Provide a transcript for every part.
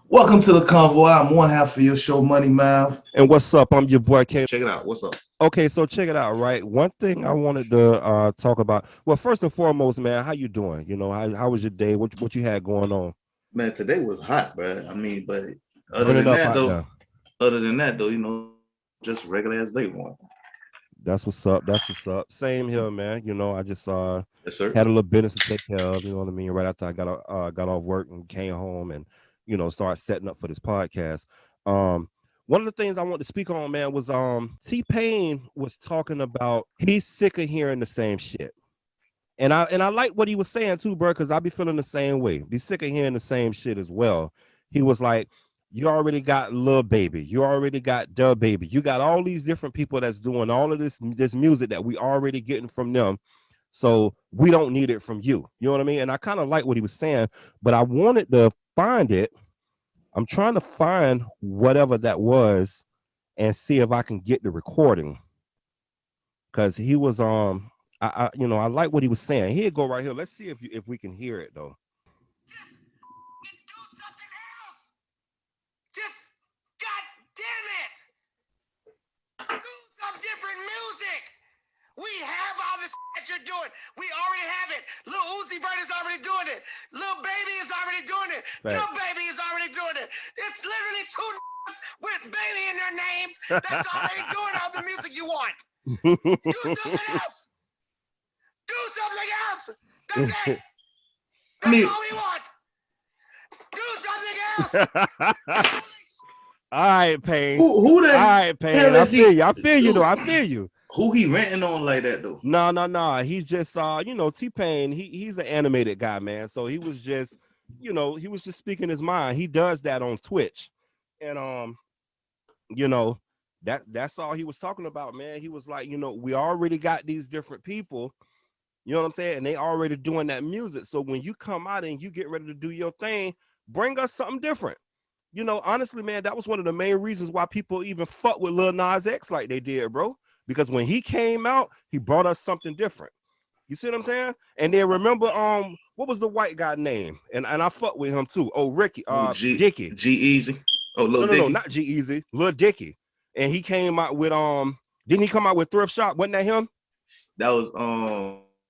Welcome to the Convo. I'm one half of your show, Money Mav. And what's up? I'm your boy Kato. Check it out. What's up? Okay, so check it out, right? One thing I wanted to talk about. Well, first and foremost, man, how you doing? How was your day? What you had going on? Man, today was hot, bro. I mean, but other Burning than up that, out though, there. just regular as day one. That's what's up. That's what's up. Same here, man. I just Yes, sir. had a little business to take care of. You know what I mean? Right after I got off work and came home and started setting up for this podcast. Um, One of the things I want to speak on, man, was T Pain was talking about he's sick of hearing the same shit. And I like what he was saying too, bro, because I be feeling the same way. Be sick of hearing the same shit as well. He was like, you already got Lil Baby, you already got Duh Baby, you got all these different people that's doing all of this music that we already getting from them. So we don't need it from you. You know what I mean? And I kind of like what he was saying, but I wanted to find it. I'm trying to find whatever that was and see if I can get the recording. Cause he was I like what he was saying. He'd go right here. Let's see if we can hear it though. Just do something else. Just God damn it. Do some different music. We have all this that you're doing. We already have it. Lil Uzi Vert is already doing it. Lil Baby is already doing it. Dumb Baby is already doing it. It's literally two with baby in their names that's already doing all the music you want. Do something else. Do something else. That's it. That's all we want. Do something else. All right, Payne. Who that? All right, Payne. I feel you. I feel you though. I feel you. Who he ranting on like that though? No. He's just T Pain. He's an animated guy, man. So he was just, he was just speaking his mind. He does that on Twitch, and that's all he was talking about, man. He was like, we already got these different people. You know what I'm saying? And they already doing that music. So when you come out and you get ready to do your thing, bring us something different. Honestly, man, that was one of the main reasons why people even fuck with Lil Nas X like they did, bro. Because when he came out, he brought us something different. You see what I'm saying? And then remember, what was the white guy name? And I fuck with him too. Oh, Ricky, Dicky. G-Eazy. Oh, Lil No, Dicky. not G-Eazy, Lil Dicky. And he came out with didn't he come out with Thrift Shop? Wasn't that him? That was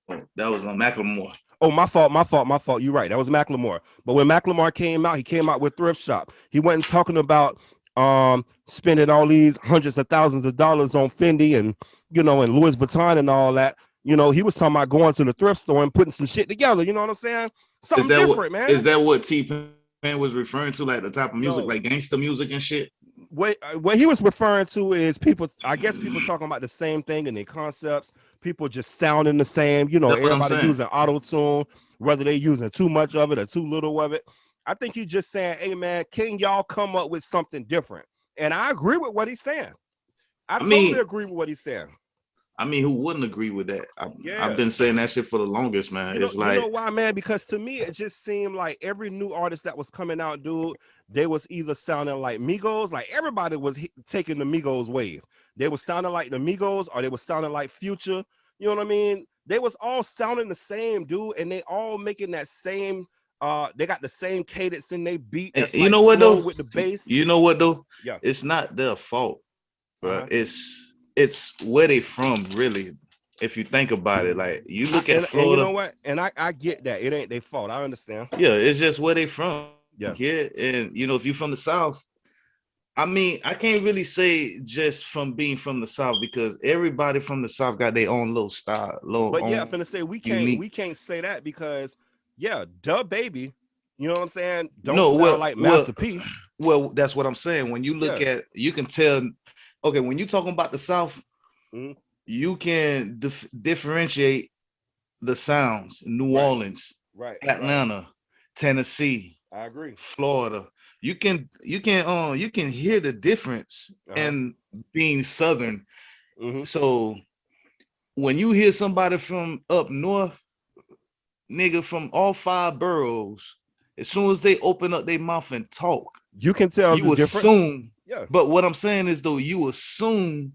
Macklemore. Oh, my fault. You're right. That was Macklemore. But when Macklemore came out, he came out with Thrift Shop. He wasn't talking about spending all these hundreds of thousands of dollars on Fendi and and Louis Vuitton and all that. He was talking about going to the thrift store and putting some shit together. You know what I'm saying? Something different, man. Is that what T Pain was referring to, like the type of music, like gangster music and shit? What he was referring to is people, I guess people talking about the same thing and their concepts, people just sounding the same, everybody using auto-tune, whether they using too much of it or too little of it. I think he's just saying, hey man, can y'all come up with something different? And I agree with what he's saying. I totally agree with what he's saying. I mean, who wouldn't agree with that? I've been saying that shit for the longest, man. It's like, you know why, man? Because to me, it just seemed like every new artist that was coming out, dude, they was either sounding like Migos, like everybody was taking the Migos wave. They was sounding like the Migos, or they was sounding like Future. You know what I mean? They was all sounding the same, dude, and they all making that same. They got the same cadence in their beat. You know what though? With the bass. You know what though? Yeah. It's not their fault, bro. It's where they from, really. If you think about it, like you look at Florida. And you know what? And I get that. It ain't their fault. I understand. Yeah, it's just where they from. Yeah. Kid. And if you're from the South, I mean, I can't really say just from being from the South, because everybody from the South got their own little style. But yeah, I'm finna say we can't say that because Duh Baby, you know what I'm saying? Don't sound like Master P. Well, that's what I'm saying. When you look at, you can tell. Okay, when you're talking about the South, you can differentiate the sounds. New Orleans, Atlanta, Tennessee. I agree. Florida. You can hear the difference in being Southern. So when you hear somebody from up north, nigga, from all 5 boroughs, as soon as they open up their mouth and talk, you can tell you assume. Yeah. But what I'm saying is, though, you assume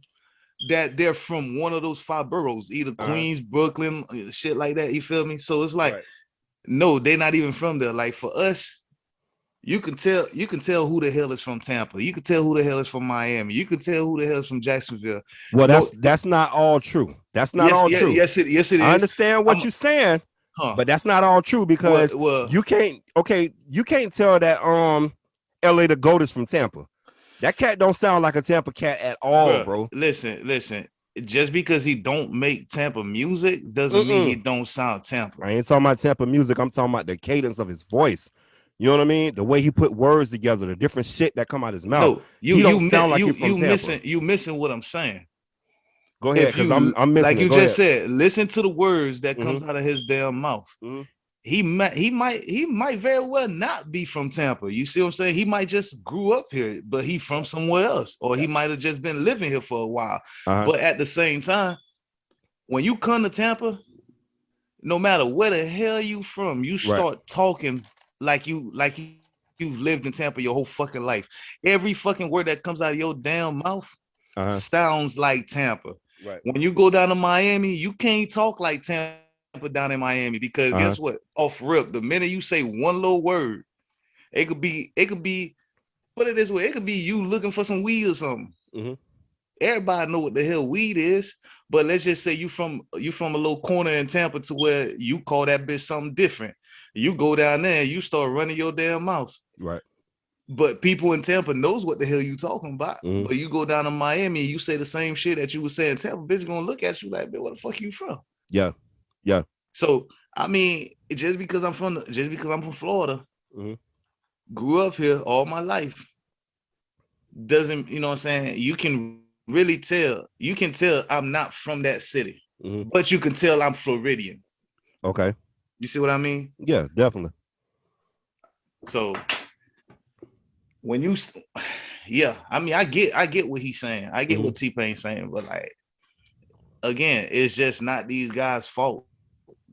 that they're from one of those 5 boroughs, either Queens, Brooklyn, shit like that. You feel me? So it's like, no, they're not even from there. Like for us, You can tell who the hell is from Tampa. You can tell who the hell is from Miami. You can tell who the hell is from Jacksonville. Well, No, that's not all true. That's not yes, all yeah, true. yes, it is. I understand what I'm, you're saying, huh? but that's not all true because Well, you can't tell that LA the GOAT is from Tampa. That cat don't sound like a Tampa cat at all, bro. listen. Just because he don't make Tampa music doesn't mean he Mm-mm. don't sound Tampa. I ain't talking about Tampa music. I'm talking about the cadence of his voice. You know what I mean? The way he put words together, the different shit that come out his mouth. No, He don't sound like he from Tampa. you missing what I'm saying. Go ahead, If because you I'm missing like it. you Go just ahead. said, listen to the words that Mm-hmm. comes out of his damn mouth. Mm-hmm. He might very well not be from Tampa. You see what I'm saying? He might just grew up here, but he from somewhere else, or he might have just been living here for a while. Uh-huh. But at the same time, when you come to Tampa, no matter where the hell you from, you start talking like you've lived in Tampa your whole fucking life. Every fucking word that comes out of your damn mouth sounds like Tampa. Right. When you go down to Miami, you can't talk like Tampa down in Miami because guess what? Off rip, the minute you say one little word, it could be put it this way, it could be you looking for some weed or something. Mm-hmm. Everybody know what the hell weed is, but let's just say you from a little corner in Tampa to where you call that bitch something different. You go down there and you start running your damn mouth. Right. But people in Tampa knows what the hell you talking about. Mm-hmm. But you go down to Miami, you say the same shit that you were saying. Tampa bitch gonna look at you like, man, where the fuck you from? Yeah. Yeah. So I mean, just because I'm from Florida, grew up here all my life, doesn't, you know what I'm saying? You can really tell. You can tell I'm not from that city, but you can tell I'm Floridian. Okay. You see what I mean? Yeah, definitely. So when you, yeah, I mean, I get what he's saying. I get what T-Pain's saying, but like, again, it's just not these guys' fault.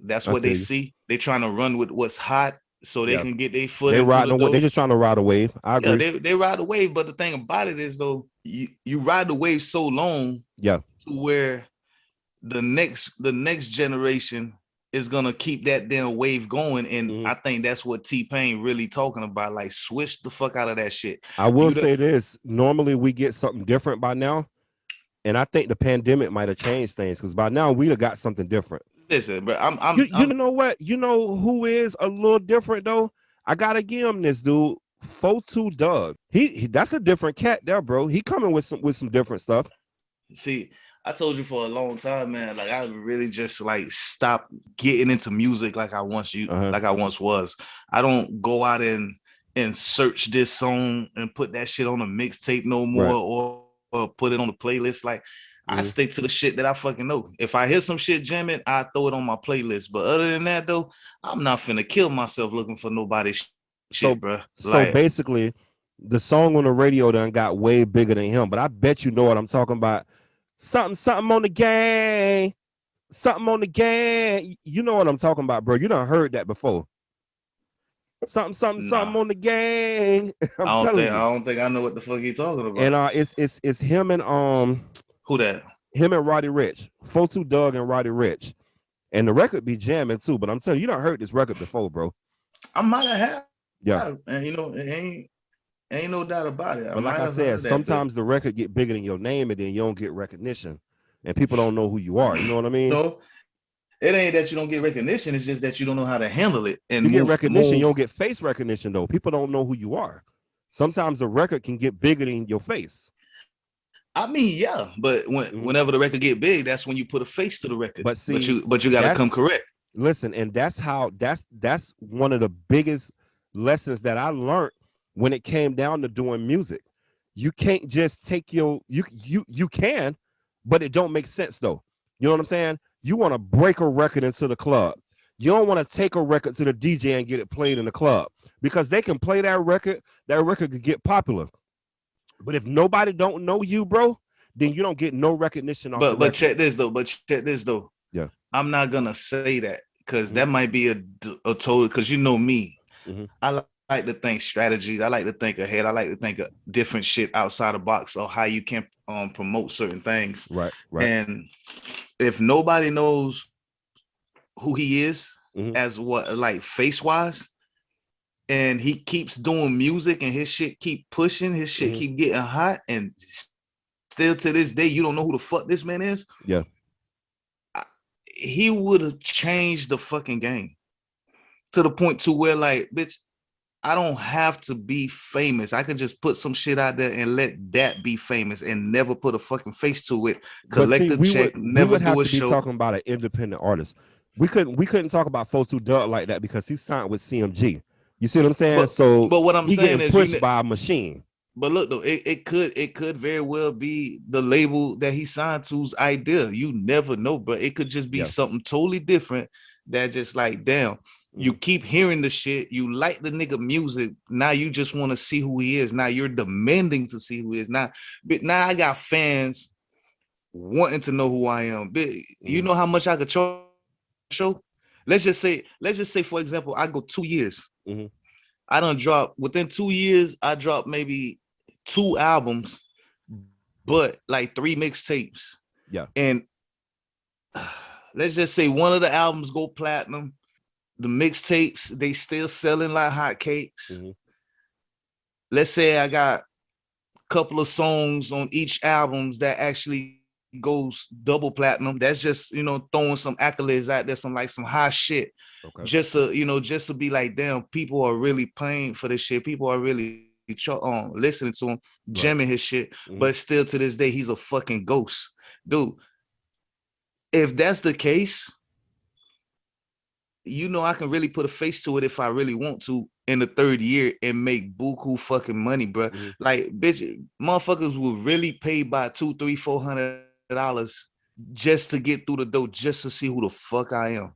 That's what they see. They trying to run with what's hot so they can get their foot. They they just trying to ride a wave. I agree. Yeah, they ride the wave, but the thing about it is though, you ride the wave so long, to where the next generation is gonna keep that damn wave going, and I think that's what T-Pain really talking about. Like, switch the fuck out of that shit. I will say this: normally we get something different by now, and I think the pandemic might have changed things because by now we'd have got something different. Listen, but you know what? You know who is a little different though? I gotta give him this dude, 42 Doug. He that's a different cat there, bro. He coming with some different stuff. See, I told you for a long time, man. Like, I really just like stopped getting into music like I once was. I don't go out and search this song and put that shit on a mixtape no more, or put it on the playlist. Like, I stick to the shit that I fucking know. If I hear some shit jamming, I throw it on my playlist. But other than that, though, I'm not finna kill myself looking for nobody's shit, bro. So basically, the song on the radio done got way bigger than him. But I bet you know what I'm talking about. Something on the gang. Something on the gang. You know what I'm talking about, bro. You done heard that before. Something on the gang. I don't think I know what the fuck you talking about. And it's him and who that? Him and Roddy Ricch. 42 Doug and Roddy Ricch. And the record be jamming too, but I'm telling you, done heard this record before, bro. I might have. Yeah. And you know, it ain't no doubt about it. But like I said, sometimes the record get bigger than your name and then you don't get recognition. And people don't know who you are. You know what I mean? No. It ain't that you don't get recognition. It's just that you don't know how to handle it. And you get recognition, you don't get face recognition though. People don't know who you are. Sometimes the record can get bigger than your face. I mean, yeah, but whenever the record get big, that's when you put a face to the record. But see, but you got to come correct. Listen, and that's one of the biggest lessons that I learned when it came down to doing music. You can't just take you can, but it don't make sense though. You know what I'm saying? You want to break a record into the club. You don't want to take a record to the DJ and get it played in the club because they can play that record could get popular. But if nobody don't know you, bro, then you don't get no recognition. But check this though. Yeah. I'm not gonna say that because that might be a total, because you know me. I like to think strategies. I like to think ahead. I like to think of different shit outside the box of how you can promote certain things. Right. And if nobody knows who he is as what, like, face wise, and he keeps doing music, and his shit keep pushing, his shit keep getting hot, and still to this day, you don't know who the fuck this man is. Yeah. He would have changed the fucking game to the point to where, like, bitch, I don't have to be famous. I could just put some shit out there and let that be famous and never put a fucking face to it. Collect a check, never would have do a to be show. talking about an independent artist. We couldn't talk about folks who do it like that because he signed with CMG. You see what I'm saying? So But what I'm he saying getting is, pushed by a machine. But look though, it could very well be the label that he signed to's idea. You never know, but it could just be something totally different that just like, damn, you keep hearing the shit, you like the nigga music, now you just want to see who he is. Now you're demanding to see who he is. Now, but now I got fans wanting to know who I am. But you know how much I could charge show? Let's just say, for example, I go 2 years. I done drop within 2 years, I dropped maybe 2 albums, but like 3 mixtapes. Yeah. And let's just say one of the albums go platinum. The mixtapes, they still selling like hotcakes. Let's say I got a couple of songs on each albums that actually goes double platinum. That's just, throwing some accolades out there, some high shit. Okay. Just to be like, damn, people are really paying for this shit. People are really listening to him, jamming his shit. But still to this day, he's a fucking ghost. Dude, if that's the case, I can really put a face to it if I really want to in the 3rd year and make buku fucking money, bro. Like, bitch, motherfuckers will really pay by $200, $300, $400 just to get through the door, just to see who the fuck I am.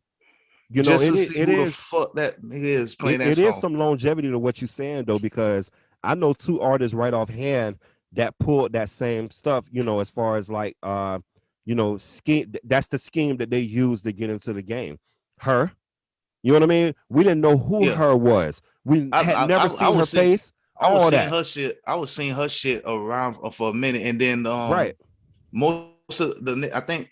Just to see who the fuck that nigga is playing that song. It is some longevity to what you're saying though, because I know 2 artists right offhand that pulled that same stuff, as far as like scheme. That's the scheme that they used to get into the game. Her, you know what I mean? We didn't know who her was. We had never seen her face. I was seeing her shit around for a minute, and then right. Most of the I think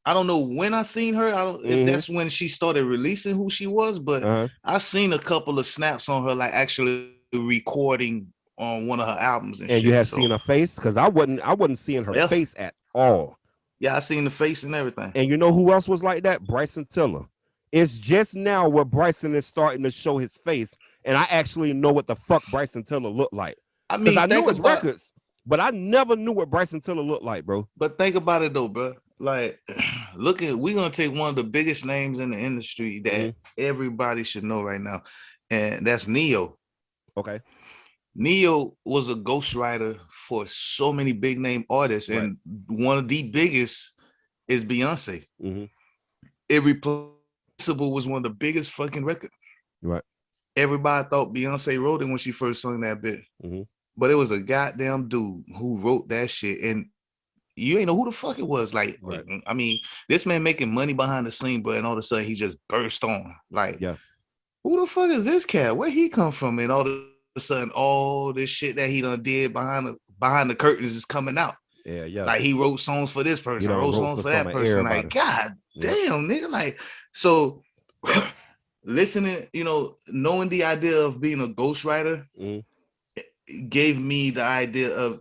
I don't know when I seen her. I don't if that's when she started releasing who she was, but I seen a couple of snaps on her, like actually recording on one of her albums and shit. You have seen her face? Because I wasn't seeing her face at all. Yeah, I seen the face and everything. And you know who else was like that? Bryson Tiller. It's just now where Bryson is starting to show his face, and I actually know what the fuck Bryson Tiller looked like. I mean, I know his records, but I never knew what Bryson Tiller looked like, bro. But think about it though, bro. Like, we're gonna take one of the biggest names in the industry that everybody should know right now, and that's Neo. Okay. Neo was a ghostwriter for so many big name artists, and one of the biggest is Beyonce. Irreplaceable was one of the biggest fucking records. Right. Everybody thought Beyonce wrote it when she first sung that bit, but it was a goddamn dude who wrote that shit, and you ain't know who the fuck it was. Like, I mean, this man making money behind the scene, but and all of a sudden he just burst on. Like, who the fuck is this cat? Where he come from? And all of a sudden, all this shit that he done did behind the curtains is coming out. Yeah. Like, he wrote songs for this person, wrote songs for that person. Like, god damn, nigga. Like, so listening, knowing the idea of being a ghostwriter gave me the idea of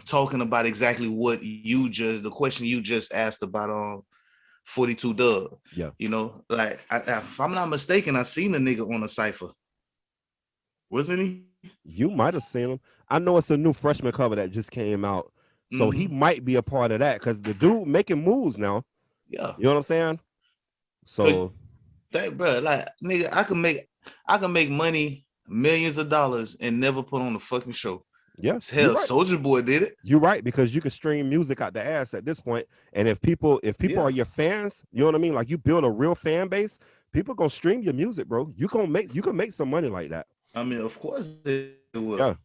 talking about exactly what the question you just asked about 42 Dub. Yeah. Like, if I'm not mistaken, I seen a nigga on a cypher. Wasn't he? You might have seen him. I know it's a new freshman cover that just came out. So he might be a part of that, because the dude making moves now. Yeah. You know what I'm saying? So that, bro, like, nigga, I can make money, millions of dollars, and never put on a fucking show. Yes, hell, right. Soulja Boy did it. You're right, because you can stream music out the ass at this point, and if people are your fans, you know what I mean. Like, you build a real fan base, people gonna stream your music, bro. You can make some money like that. I mean, of course they will. Yeah.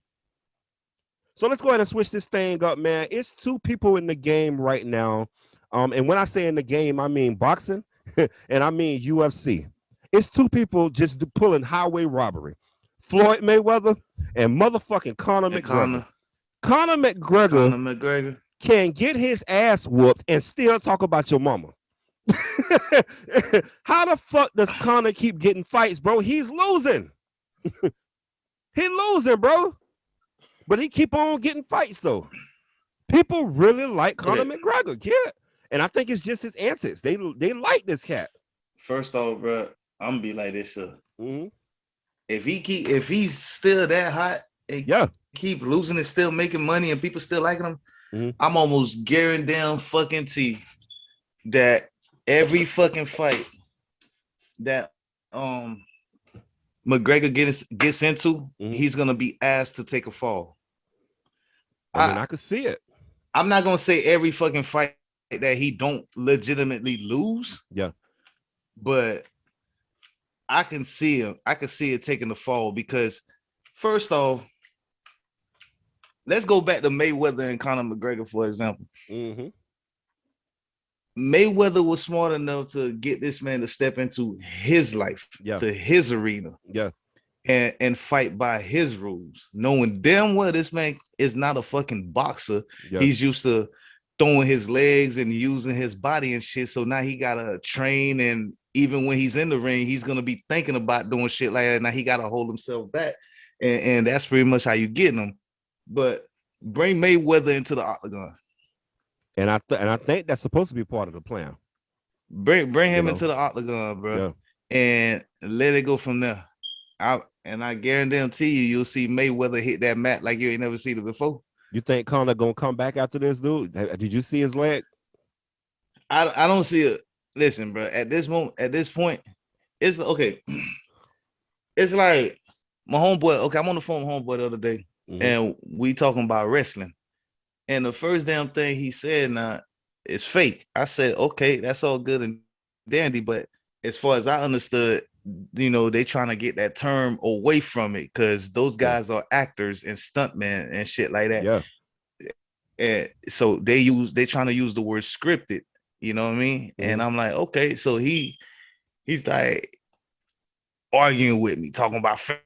So let's go ahead and switch this thing up, man. It's 2 people in the game right now, and when I say in the game, I mean boxing, and I mean UFC. It's 2 people just pulling highway robbery. Floyd Mayweather and motherfucking Conor McGregor. Conor McGregor can get his ass whooped and still talk about your mama. How the fuck does Conor keep getting fights, bro? He's losing. He losing, bro. But he keep on getting fights though. People really like Conor Okay. McGregor, kid. And I think it's just his antics. They like this cat. First off, bro, I'm gonna be like this, Mm-hmm. if he's still that hot and Yeah. keep losing and still making money and people still liking him, Mm-hmm. I'm almost guaranteeing fucking T that every fucking fight that McGregor gets into, he's gonna be asked to take a fall. I mean, I could see it. I'm not gonna say every fucking fight that he don't legitimately lose. Yeah. But I can see him. I can see it taking the fall because, first off, let's go back to Mayweather and Conor McGregor, for example. Mm-hmm. Mayweather was smart enough to get this man to step into his life, to his arena, and fight by his rules, knowing damn well this man is not a fucking boxer. He's used to throwing his legs and using his body and shit. So now he gotta train, and even when he's in the ring, he's gonna be thinking about doing shit like that. Now he gotta hold himself back, and that's pretty much how you get him. But bring Mayweather into the octagon. And I think that's supposed to be part of the plan. Bring him into the octagon, bro, and let it go from there. I guarantee you'll see Mayweather hit that mat like you ain't never seen it before. You think Conor gonna come back after this, dude? Did you see his leg? I don't see it. Listen, bro. At this point, it's okay. It's like my homeboy. Okay, I'm on the phone with my homeboy the other day, and we talking about wrestling. And the first damn thing he said now is fake. I said, okay, that's all good and dandy, but as far as I understood, they trying to get that term away from it because those guys are actors and stuntmen and shit like that. Yeah. And so they trying to use the word scripted, you know what I mean? And I'm like, okay, so he's like arguing with me, talking about fake.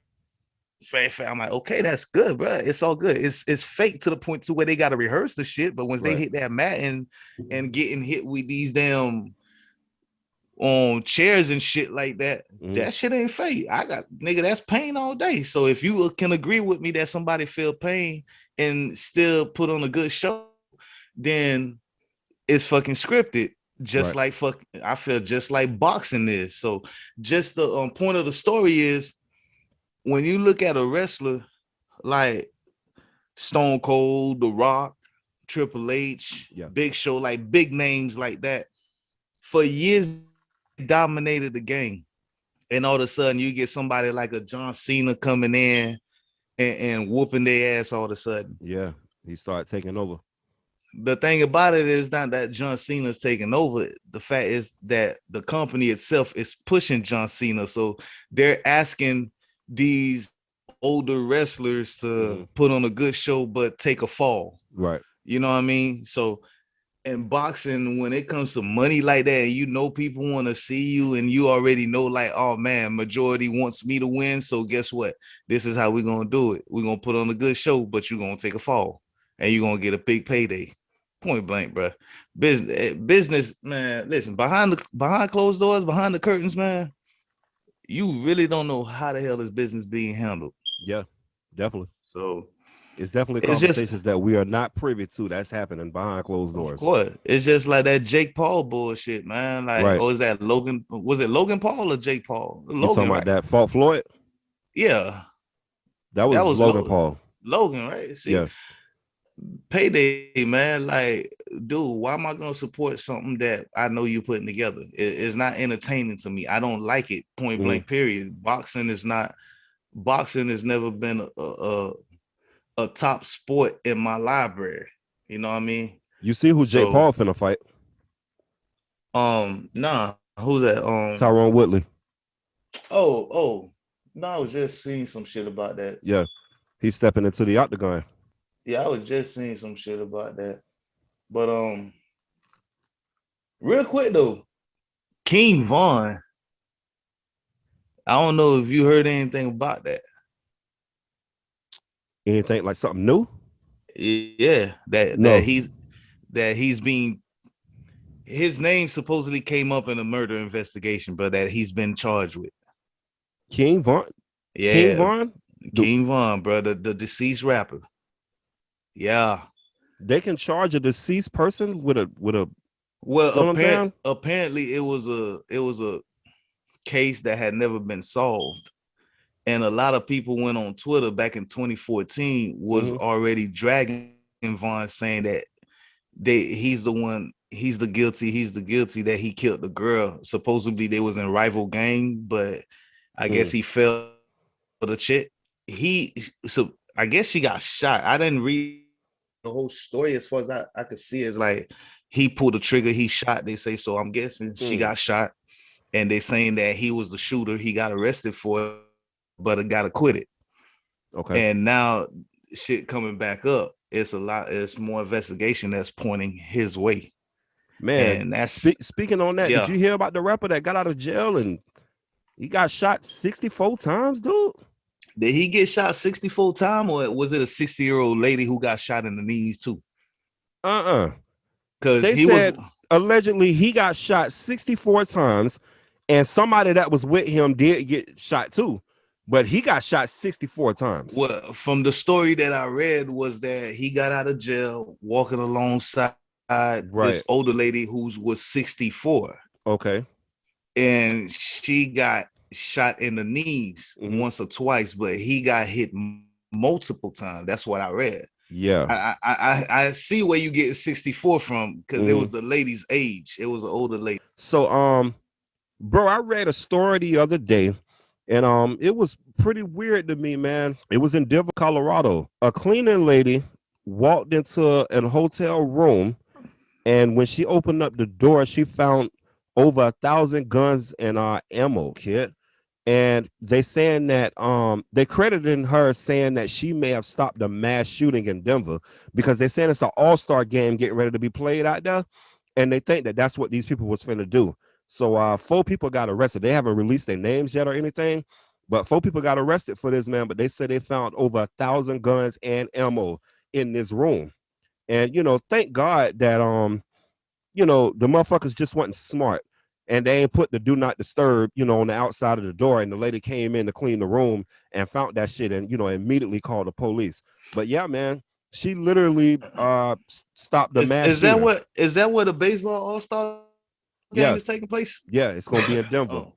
I'm like, okay, that's good, bro. It's all good. It's fake to the point to where they got to rehearse the shit, but once they hit that mat and getting hit with these damn chairs and shit like that, that shit ain't fake. I got nigga, that's pain all day. So if you can agree with me that somebody feel pain and still put on a good show, then it's fucking scripted. Just like I feel just like boxing is. So just the point of the story is when you look at a wrestler like Stone Cold, The Rock, Triple H, Big Show, like big names like that, for years they dominated the game. And all of a sudden you get somebody like a John Cena coming in and whooping their ass all of a sudden. Yeah, he started taking over. The thing about it is not that John Cena's taking over. The fact is that the company itself is pushing John Cena. So they're asking these older wrestlers to put on a good show, but take a fall. Right. You know what I mean? So in boxing, when it comes to money like that, and people want to see you, and you already know, like, oh man, majority wants me to win. So guess what? This is how we're gonna do it. We're gonna put on a good show, but you're gonna take a fall, and you're gonna get a big payday. Point blank, bro. Business, man. Listen, behind closed doors, behind the curtains, man. You really don't know how the hell is business being handled. Yeah, definitely. So it's definitely conversations that we are not privy to. That's happening behind closed doors. Of course. It's just like that Jake Paul bullshit, man. Like, or is that Logan? Was it Logan Paul or Jake Paul? Logan, you talking about that Fought Floyd? Yeah. That was Logan Paul. Logan, right? See, payday, man. Like, dude, why am I gonna support something that I know you putting together? It's not entertaining to me. I don't like it. Point blank. Period. Boxing has never been a top sport in my library. You know what I mean? You see who Jake Paul finna fight? Nah. Who's that? Tyron Woodley. Oh. No, I was just seeing some shit about that. Yeah. He's stepping into the octagon. Yeah, I was just seeing some shit about that. But real quick though, King Von. I don't know if you heard anything about that. Anything like something new? Yeah, that he's being His name supposedly came up in a murder investigation, but that he's been charged with. King Von. King Yeah, Von. King Von, bro, the deceased rapper. Yeah. They can charge a deceased person with a. Well, You know what I'm saying? apparently it was a case that had never been solved. And a lot of people went on Twitter back in 2014 was already dragging Von, saying that he's the one, he's the guilty that he killed the girl. Supposedly they was in rival gang, but I guess he fell for the chick. So I guess she got shot. I didn't read the whole story as far as I could see. It's like he pulled the trigger, he shot, they say. So I'm guessing she got shot, and they saying that he was the shooter. He got arrested for it, but got acquitted. Okay. And now shit coming back up. It's more investigation that's pointing his way. Man, And that's speaking on that, did yeah. you hear about the rapper that got out of jail and he got shot 64 times, dude? Did he get shot 64 times, or was it a 60-year-old lady who got shot in the knees too? Because They he was said allegedly he got shot 64 times, and somebody that was with him did get shot too, but he got shot 64 times. well, from the story that I read was that he got out of jail walking alongside this older lady who was 64. Okay. And she got shot in the knees once or twice, but he got hit multiple times. That's what I read. Yeah. I see where you get 64 from, because it was the lady's age. It was an older lady. So bro, I read a story the other day, and it was pretty weird to me, man. It was in Denver, Colorado. A cleaning lady walked into a hotel room, and when she opened up the door, she found over 1,000 guns and ammo kit. And they saying that they crediting her, saying that she may have stopped a mass shooting in Denver, because they're saying it's an all-star game getting ready to be played out there, and they think that that's what these people was finna do. So 4 people got arrested. They haven't released their names yet or anything, but 4 people got arrested for this, man. But they said they found over 1,000 guns and ammo in this room. And thank God that the motherfuckers just wasn't smart, and they ain't put the do not disturb, on the outside of the door. And the lady came in to clean the room and found that shit, and immediately called the police. But yeah, man, she literally stopped the mass Is that shooting. where the baseball all-star game Yeah, is taking place? yeah, it's gonna be in Denver. Oh,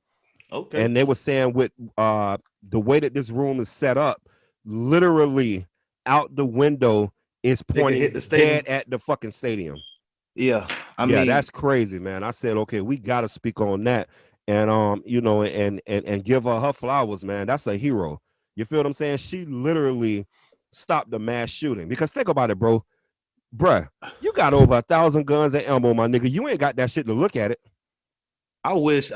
okay. And they were saying with the way that this room is set up, literally out the window is They could hit pointing the stadium. dead at the fucking stadium. Yeah, I Yeah, mean, that's crazy, man. I said, okay, we got to speak on that, and and give her flowers, man. That's a hero. You feel what I'm saying? She literally stopped the mass shooting. Because think about it, bruh, you got over 1,000 guns and ammo, my nigga. You ain't got that shit to look at it. I wish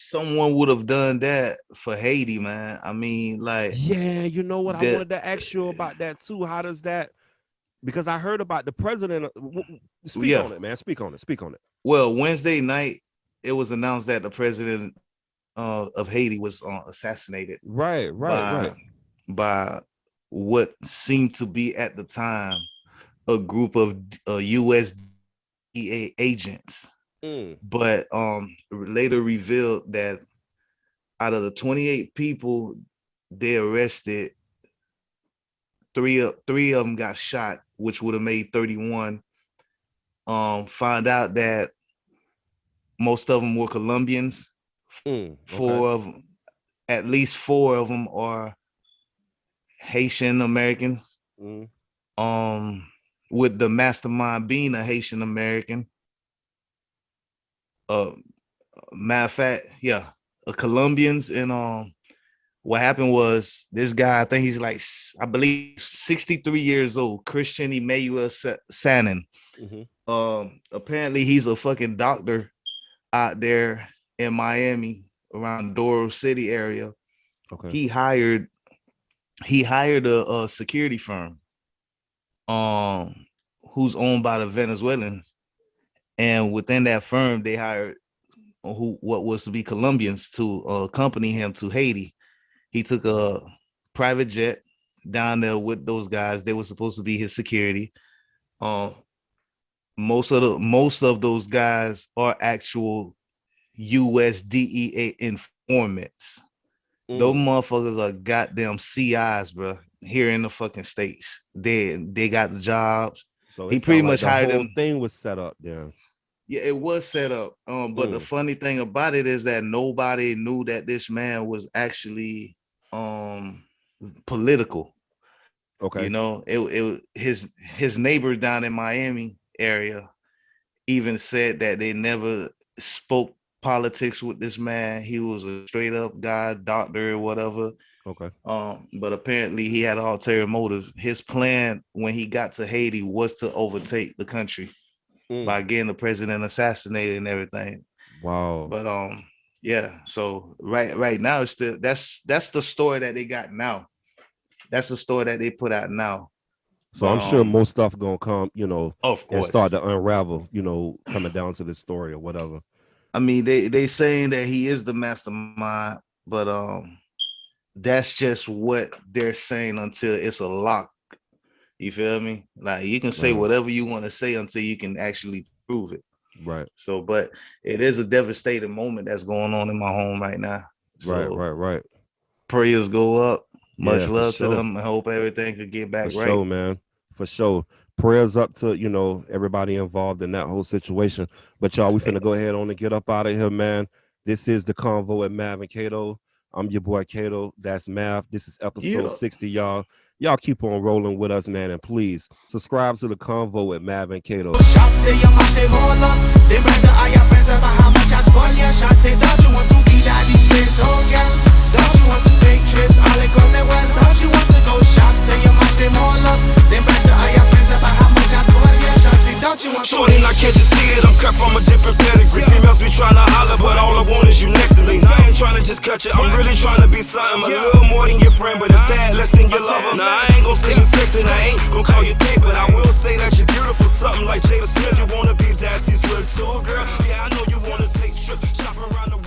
someone would have done that for Haiti, man. I mean, like, Yeah, you know what? I the wanted to ask you about that too. How does that? Because I heard about the president. Speak yeah. on it, man. Speak on it. Speak on it. Well, Wednesday night it was announced that the president of Haiti was assassinated Right, right, by right. by what seemed to be at the time a group of U.S. agents, but later revealed that out of the 28 people they arrested, three of them got shot, which would have made 31. Find out that most of them were Colombians. Okay. Four of them, at least 4 of them are Haitian Americans. With the mastermind being a Haitian American. Uh, Matter of fact, yeah, Colombians. And what happened was this guy, I think he's like, I believe 63 years old, Christian Emmanuel Sanin. Apparently he's a fucking doctor out there in Miami around Doral City area. Okay. He hired a security firm who's owned by the Venezuelans, and within that firm they hired what was to be Colombians to accompany him to Haiti. He took a private jet down there with those guys. They were supposed to be his security. most of those guys are actual USDEA informants. Those motherfuckers are goddamn CIs, bro. Here in the fucking States, they got the jobs. So He it pretty sounded like much the hired whole them. thing was set up there. Yeah, it was set up. But the funny thing about it is that nobody knew that this man was actually political. Okay. You know, his neighbor down in Miami area even said that they never spoke politics with this man. He was a straight up guy, doctor or whatever. Okay. But apparently he had an ulterior motive. His plan when he got to Haiti was to overtake the country by getting the president assassinated and everything. Wow. But yeah, so right now it's still that's the story that they got now. That's the story that they put out now. So But I'm sure more stuff gonna come, of and course, start to unravel, coming down to this story or whatever. I mean they saying that he is the mastermind, but that's just what they're saying until it's a lock. You feel me? Like you can say whatever you want to say until you can actually prove it. Right. So, but it is a devastating moment that's going on in my home right now. So Right. prayers go up. Yeah, Much for love to sure. them. I hope everything could get For back right. sure, man. For sure. Prayers up to, everybody involved in that whole situation. But y'all, we finna go ahead on and get up out of here, man. This is the Convo at Mav and Kato. I'm your boy Kato. That's Mav. This is episode 60, y'all. Y'all keep on rolling with us, man. And please subscribe to the Convo at Mav and Kato. Shout to your mouth, they roll up. They brag to all your friends about how much I spoil ya. Shout to, don't you want to be daddy straight toga? Don't you want to take trips all across the world? Don't you want to go shop to your mouth, they roll up? They brag to all your friends about how much I spoil ya. Shout to, don't you want to? Shorty, now can't you see it? I'm cut from a different pedigree. Females be trying to holler, but all I want is you next to me. I ain't trying to just cut you, I'm really trying to be something. A little more than your friend, but a tad less than your lover. Now I ain't gon' say you sexy, and I ain't gon' call you thick, but I will say that you're beautiful, something like Jada Smith. You wanna be daddy's with too, girl? Yeah, I know you wanna take trips, shopping around the